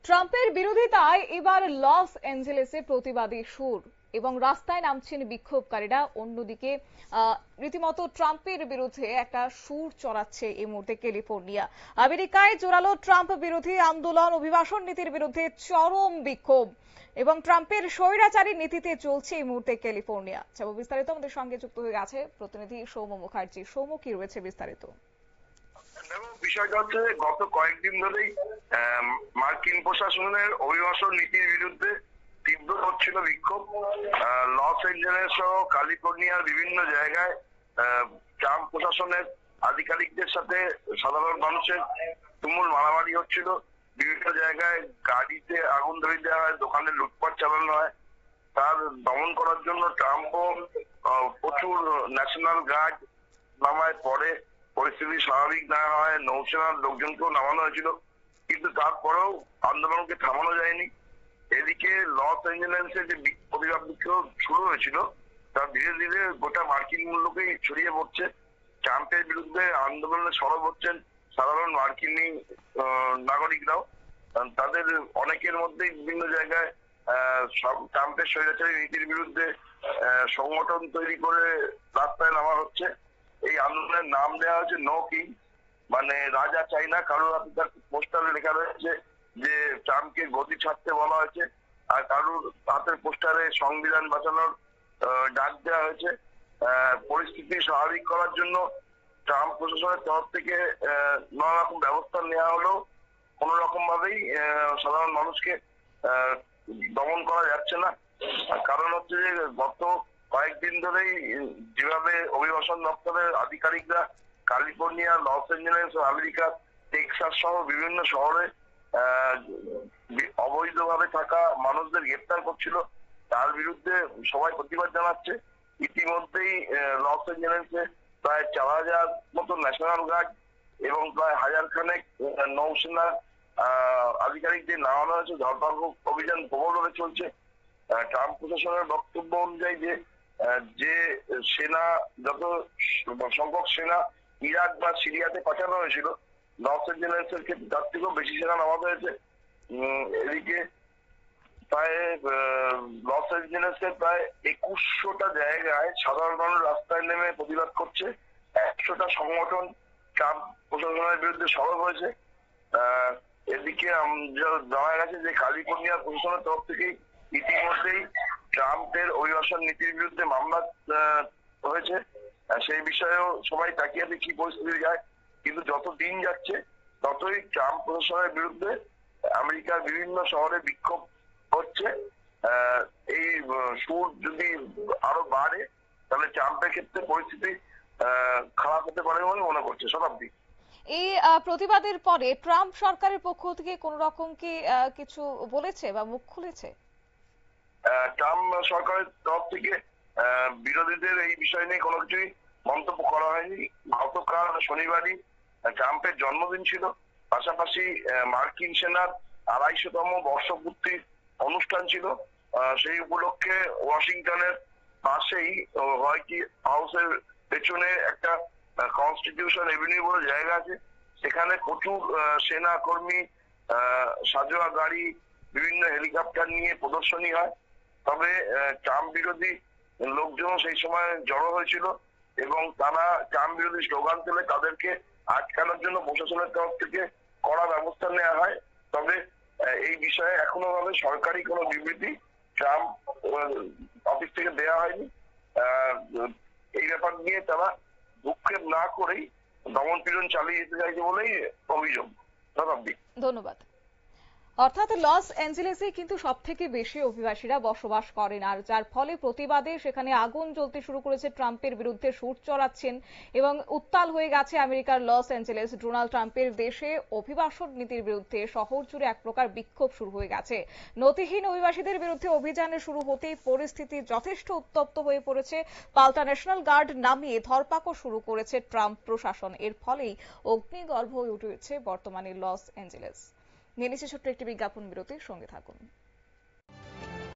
ট্রাম্পের বিরোধিতায় এবার লস অ্যাঞ্জেলেসে প্রতিবাদী সুর এবং রাস্তায় নামছেন বিক্ষোভকারীরা। অন্যদিকে রীতিমতো ট্রাম্পের বিরুদ্ধে একটা সুর চড়াচ্ছে এই মুহূর্তে ক্যালিফোর্নিয়া। আমেরিকায় জোরালো ট্রাম্প বিরোধী আন্দোলন, অভিবাসন নীতির বিরুদ্ধে চরম বিক্ষোভ এবং ট্রাম্পের স্বৈরাচারী নীতিতে চলছে এই মুহূর্তে ক্যালিফোর্নিয়া। বিস্তারিত আমাদের সঙ্গে যুক্ত হয়ে গেছে প্রতিনিধি সৌম্য মুখার্জি। সৌম্য, কি রয়েছে বিস্তারিত? বিষয়টা হচ্ছে, গত কয়েকদিন ধরেই মার্কিন প্রশাসনের অভিবাসন নীতির বিরুদ্ধে তীব্র হচ্ছিল বিক্ষোভ। লস এঞ্জেলেস সহ ক্যালিফোর্নিয়ার বিভিন্ন জায়গায় ট্রাম্প প্রশাসনের আধিকারিকদের সাথে সাধারণ মানুষের তুমুল মারামারি হচ্ছিল। বিভিন্ন জায়গায় গাড়িতে আগুন ধরিয়ে দেওয়া হয়, দোকানে লুটপাট চালানো হয়। তার দমন করার জন্য ট্রাম্পও প্রচুর ন্যাশনাল গার্ড নামায়। পরে পরিস্থিতি স্বাভাবিক না হয় নৌসেনার লোকজনকেও নামানো হয়েছিল, কিন্তু তারপরেও আন্দোলনকে থামানো যায়নি। এদিকে লস অ্যাঞ্জেলেসে যে প্রতিবাদ বিক্ষোভ শুরু হয়েছিল তা ধীরে ধীরে গোটা মার্কিন মূল্যকেই ছড়িয়ে পড়ছে। ট্রাম্পের বিরুদ্ধে আন্দোলনে সরব হচ্ছেন সাধারণ মার্কিন নাগরিকরাও। তাদের অনেকের মধ্যেই বিভিন্ন জায়গায় সব ট্রাম্পের স্বৈরাচারী নীতির বিরুদ্ধে সংগঠন তৈরি করে রাস্তায় নামা হচ্ছে। এই আন্দোলনের নাম দেওয়া হয়েছে নো কিং, মানে রাজা চাই না। কারোর হাতে তার পোস্টারে লেখা রয়েছে যে ট্রাম্পকে গদি ছাড়তে বলা হয়েছে, আর কারোর হাতের পোস্টারে সংবিধান বাঁচানোর ডাক দেওয়া হয়েছে। পরিস্থিতি স্বাভাবিক করার জন্য ট্রাম্প প্রশাসনের তরফ থেকে নানা রকম ব্যবস্থা নেওয়া হলেও কোন রকম ভাবেই সাধারণ মানুষকে দমন করা যাচ্ছে না। কারণ হচ্ছে যে গত কয়েকদিন ধরেই যেভাবে অভিবাসন দপ্তরের আধিকারিকরা ক্যালিফোর্নিয়া, লস অ্যাঞ্জেলেস ও আমেরিকার টেক্সাস সহ বিভিন্ন শহরে অবৈধভাবে থাকা মানুষদের গ্রেপ্তার করছিল, তার বিরুদ্ধে সবাই প্রতিবাদ জানাচ্ছে। ইতিমধ্যেই লস অ্যাঞ্জেলেসে প্রায় 4000 মতো ন্যাশনাল গার্ড এবং প্রায় 1000 খানেক নৌসেনা আধিকারিকদের নামানো হয়েছে। ধরপাকড় অভিযান প্রবলভাবে চলছে। ট্রাম্প প্রশাসনের বক্তব্য অনুযায়ী যে সেনা, যত সংখ্যক সেনা ইরাক বা সিরিয়াতে পাঠানো হয়েছিল, লস অ্যাঞ্জেলেসের ক্ষেত্রে তার থেকেও বেশি সেনা নামানো হয়েছে। এদিকে প্রায় লস অ্যাঞ্জেলেসের প্রায় 2100টা জায়গায় সাধারণ মানুষ রাস্তায় নেমে প্রতিবাদ করছে। 100টা সংগঠন ট্রাম্প প্রশাসনের বিরুদ্ধে সরব হয়েছে। এদিকে জানা গেছে যে ক্যালিফোর্নিয়া প্রশাসনের তরফ থেকেই ইতিমধ্যেই ট্রাম্পের অভিবাসন নীতির বিরুদ্ধে মামলা হয়েছে। সেই বিষয়েও সবাই তাকিয়ে আছে কি পরিস্থিতি যায়। কিন্তু যত দিন যাচ্ছে ততই ট্রাম্প প্রশাসনের বিরুদ্ধে আমেরিকার বিভিন্ন শহরে বিক্ষোভ হচ্ছে। এই সুর যদি আরো বাড়ে তাহলে ট্রাম্পের ক্ষেত্রে পরিস্থিতি খারাপ হতে পারে বলে মনে করছে শতাব্দী। এই প্রতিবাদের পরে ট্রাম্প সরকারের পক্ষ থেকে কোন রকম কি কিছু বলেছে বা মুখ খুলেছে? ট্রাম্প সরকারের তরফ থেকে বিরোধীদের এই বিষয় নিয়ে কোনো কিছুই মন্তব্য করা হয়নি। গতকাল শনিবারই ট্রাম্পের জন্মদিন ছিল, পাশাপাশি মার্কিন সেনার 250তম বর্ষপূর্তির অনুষ্ঠান ছিল। সেই উপলক্ষে ওয়াশিংটনের পাশেই হোয়াইট হাউসের পেছনে একটা কনস্টিটিউশন এভিনিউ বলে জায়গা আছে, সেখানে প্রচুর সেনা কর্মী, সাজোয়া গাড়ি, বিভিন্ন হেলিকপ্টার নিয়ে প্রদর্শনী হয়। তবে ট্রাম্প বিরোধী লোকজন সেই সময় জড়ো হয়েছিল এবং তারা ট্রাম্প বিরোধী স্লোগান তুলে তাদেরকে আটকানোর জন্য প্রশাসনের তরফ থেকে কড়া ব্যবস্থা নেওয়া হয়। তবে এই বিষয়ে এখনো ভাবে সরকারি কোনো বিবৃতি ট্রাম্প অফিস থেকে দেওয়া হয়নি। এই ব্যাপার নিয়ে তারা ভ্রুক্ষেপ না করেই দমন পীড়ন চালিয়ে যেতে চাইছে বলেই অভিযোগ। ধন্যবাদ। অর্থাৎ লস অ্যাঞ্জেলেসে কিন্তু সবথেকে বেশি অভিবাসীরা বসবাস করেন, আর যার ফলে প্রতিবাদে সেখানে আগুন জ্বলতে শুরু করেছে। ট্রাম্পের বিরুদ্ধে সুর চড়াচ্ছেন এবং উত্তাল হয়ে গেছে আমেরিকার লস অ্যাঞ্জেলেস। ডোনাল্ড ট্রাম্পের দেশে অভিবাসন নীতির বিরুদ্ধে শহর জুড়ে এক প্রকার বিক্ষোভ শুরু হয়ে গেছে। নথিহীন অভিবাসীদের বিরুদ্ধে অভিযান শুরু হতেই পরিস্থিতি যথেষ্ট উত্তপ্ত হয়ে পড়েছে। পাল্টা ন্যাশনাল গার্ড নামিয়ে ধরপাকড় শুরু করেছে ট্রাম্প প্রশাসন। এর ফলেই অগ্নিগর্ভ হয়ে উঠেছে বর্তমানে লস অ্যাঞ্জেলেস। নিয়ে নিচ্ছে ছোট্ট একটি বিজ্ঞাপন বিরতির সঙ্গে থাকুন।